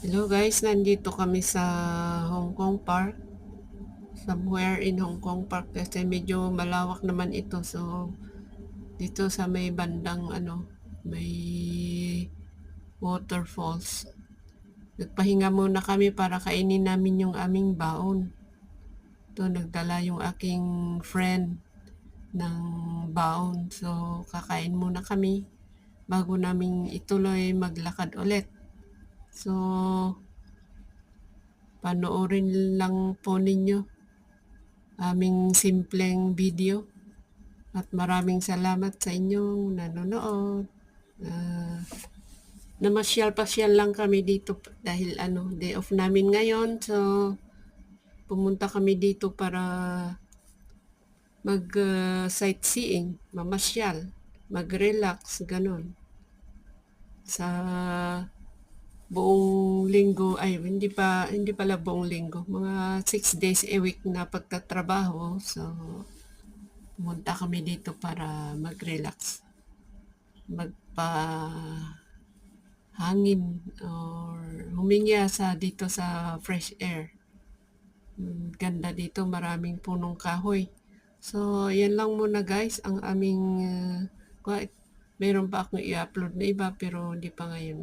Hello guys, nandito kami sa Hong Kong Park. Somewhere in Hong Kong Park kasi medyo malawak naman ito. So, dito sa may bandang may waterfalls. Nagpahinga muna kami para kainin namin yung aming baon. Ito, nagdala yung aking friend ng baon. So, kakain muna kami bago namin ituloy maglakad ulit. So, panoorin lang po ninyo aming simpleng video at maraming salamat sa inyong nanonood. Namasyal-pasyal lang kami dito dahil day off namin ngayon. So, pumunta kami dito para mag sightseeing, mamasyal, mag-relax, ganun. Sa buong linggo, ay hindi pala buong linggo, mga 6 days a week na pagtatrabaho. So, pumunta kami dito para mag-relax, magpa-hangin or huminga dito sa fresh air. Ganda dito, maraming punong kahoy. So, yan lang muna guys ang aming meron pa akong i-upload na iba pero hindi pa ngayon.